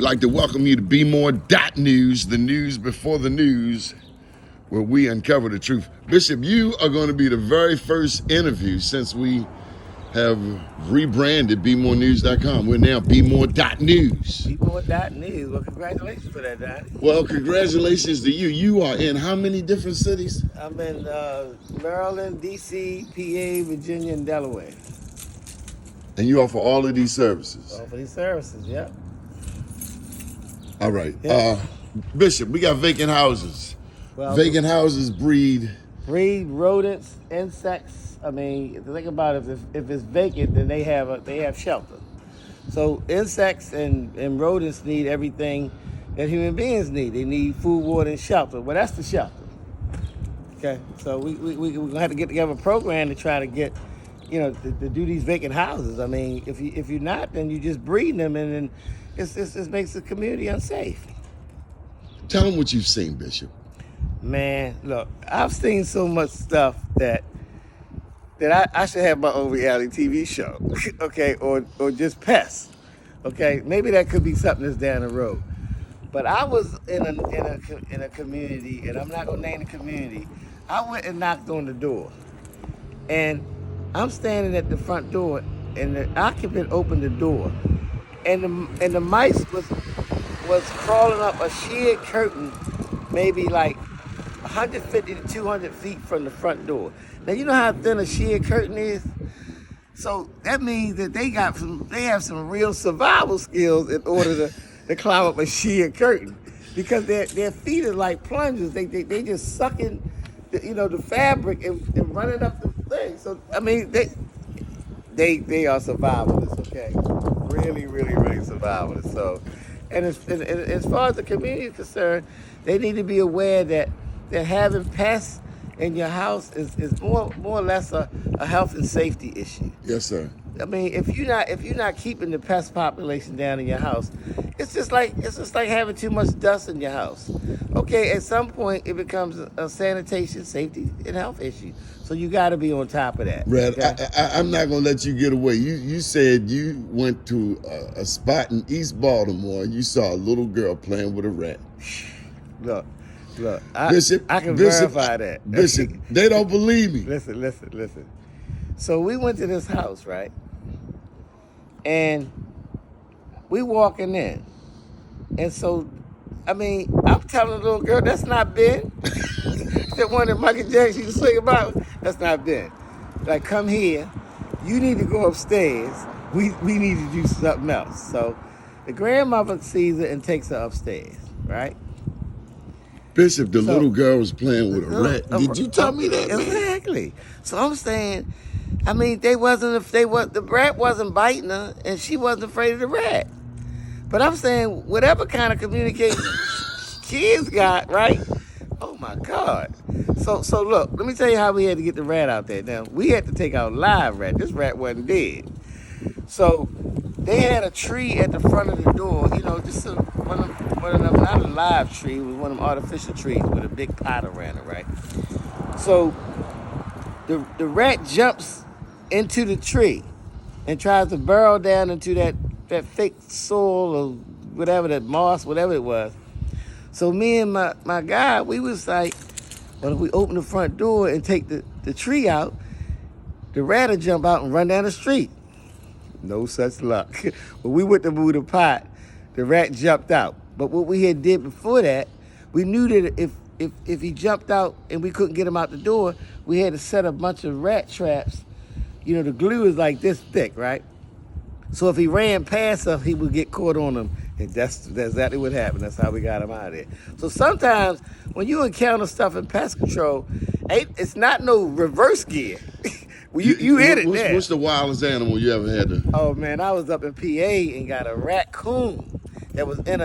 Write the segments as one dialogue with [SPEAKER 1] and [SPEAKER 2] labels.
[SPEAKER 1] We'd like to welcome you to Be More News, the news before the news, where we uncover the truth. Bishop, you are going to be the very first interview since we have rebranded BeMoreNews.com. We're now Be More News.
[SPEAKER 2] Be More News. Well, congratulations for that, Donnie.
[SPEAKER 1] Well, congratulations to you. You are in how many different cities?
[SPEAKER 2] I'm in Maryland, D.C., PA, Virginia, and Delaware.
[SPEAKER 1] And you offer all of these services?
[SPEAKER 2] All for these services, yeah.
[SPEAKER 1] All right.
[SPEAKER 2] Yeah.
[SPEAKER 1] Bishop, we got vacant houses.
[SPEAKER 2] Well,
[SPEAKER 1] Vacant houses breed
[SPEAKER 2] rodents, insects. I mean, think about it. If it's vacant, then they have shelter. So insects and rodents need everything that human beings need. They need food, water, and shelter. Well, that's the shelter. Okay, so we're gonna have to get together a program to try to get, to do these vacant houses. I mean, if you're not, then you just breeding them, and then it makes the community unsafe.
[SPEAKER 1] Tell them what you've seen, Bishop.
[SPEAKER 2] Man, look, I've seen so much stuff that I should have my own reality TV show, okay, or just Pest, okay. Maybe that could be something that's down the road. But I was in a community, and I'm not gonna name the community. I went and knocked on the door, and I'm standing at the front door, and the occupant opened the door, and the mice was crawling up a sheer curtain, maybe like 150 to 200 feet from the front door. Now you know how thin a sheer curtain is, so that means that they have some real survival skills in order to climb up a sheer curtain, because their feet are like plungers. They just sucking the fabric and running up the thing. So I mean they are survivalists, okay? Really, really, really survivalists. So, and as far as the community is concerned, they need to be aware that having pests in your house is more or less a health and safety issue.
[SPEAKER 1] Yes, sir.
[SPEAKER 2] I mean, if you're not keeping the pest population down in your house, it's just like having too much dust in your house. Okay, at some point it becomes a sanitation, safety, and health issue. So you got to be on top of that.
[SPEAKER 1] Red,
[SPEAKER 2] okay?
[SPEAKER 1] I'm not gonna let you get away. You said you went to a spot in East Baltimore and you saw a little girl playing with a rat.
[SPEAKER 2] Look,
[SPEAKER 1] Bishop,
[SPEAKER 2] I can verify that.
[SPEAKER 1] Bishop, they don't believe me.
[SPEAKER 2] Listen. So we went to this house, right? And we walking in. And so, I mean, I'm telling the little girl, that's not Ben. That one that Michael Jackson used to sing about, that's not Ben. Like, come here. You need to go upstairs. We need to do something else. So the grandmother sees it and takes her upstairs, right?
[SPEAKER 1] Bishop, the little girl was playing with a rat. Did you tell me that, man?
[SPEAKER 2] Exactly. So I'm saying, I mean, the rat wasn't biting her, and she wasn't afraid of the rat. But I'm saying, whatever kind of communication kids got, right? Oh my God. So look, let me tell you how we had to get the rat out there. Now, we had to take out live rat. This rat wasn't dead. So they had a tree at the front of the door, just one of them, not a live tree, it was one of them artificial trees with a big pot around it, right? So the rat jumps into the tree and tries to burrow down into that fake soil or whatever, that moss, whatever it was. So me and my guy, we was like, well, if we open the front door and take the tree out, the rat will jump out and run down the street. No such luck. When we went to move the pot, the rat jumped out. But what we had did before that, we knew that if he jumped out and we couldn't get him out the door, we had to set a bunch of rat traps. The glue is like this thick, right? So if he ran past us, he would get caught on them. And that's exactly what happened. That's how we got him out of there. So sometimes when you encounter stuff in pest control, it's not no reverse gear. You hit it there.
[SPEAKER 1] What's the wildest animal you ever had to?
[SPEAKER 2] Oh man, I was up in PA and got a raccoon that was in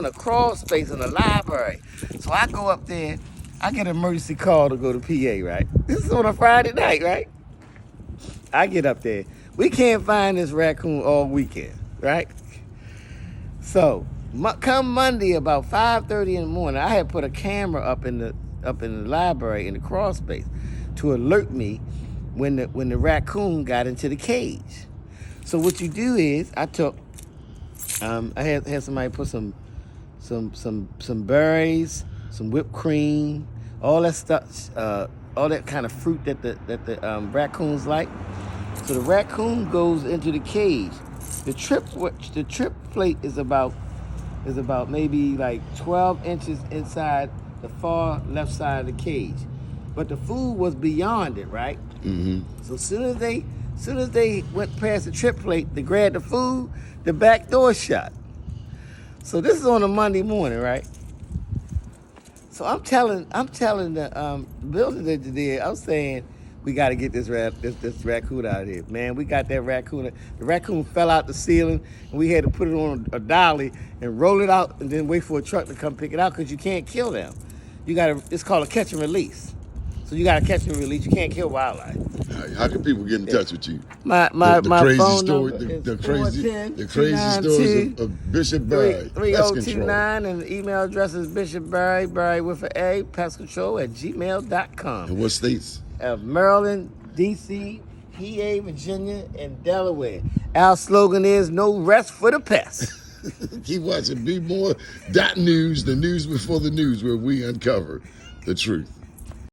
[SPEAKER 2] a crawl space in the library. So I go up there, I get an emergency call to go to PA, right? This is on a Friday night, right? I get up there. We can't find this raccoon all weekend, right? So come Monday about 5:30 in the morning, I had put a camera up in the library in the crawl space to alert me when the raccoon got into the cage. So what you do is, I took I had somebody put some berries, some whipped cream, all that stuff, all that kind of fruit that the raccoons like. So the raccoon goes into the cage. The trip plate is about maybe like 12 inches inside the far left side of the cage, but the food was beyond it, right?
[SPEAKER 1] Mm-hmm.
[SPEAKER 2] So soon as they went past the trip plate to grab the food, the back door shut. So this is on a Monday morning, right? So I'm telling the building engineer, I'm saying, we got to get this raccoon out of here, man. We got that raccoon. The raccoon fell out the ceiling, and we had to put it on a dolly and roll it out, and then wait for a truck to come pick it out because you can't kill them. It's called a catch and release. So you got to catch and release. You can't kill wildlife.
[SPEAKER 1] How can people get in touch with you?
[SPEAKER 2] My
[SPEAKER 1] crazy
[SPEAKER 2] phone
[SPEAKER 1] story,
[SPEAKER 2] number is
[SPEAKER 1] the crazy stories of Bishop Barry.
[SPEAKER 2] 3029, and the email address is bishopbarry with an A, pestcontrol@gmail.com.
[SPEAKER 1] And what states?
[SPEAKER 2] Maryland, D.C., PA, Virginia, and Delaware. Our slogan is no rest for the pests.
[SPEAKER 1] Keep watching Be More News, the news before the news, where we uncover the truth.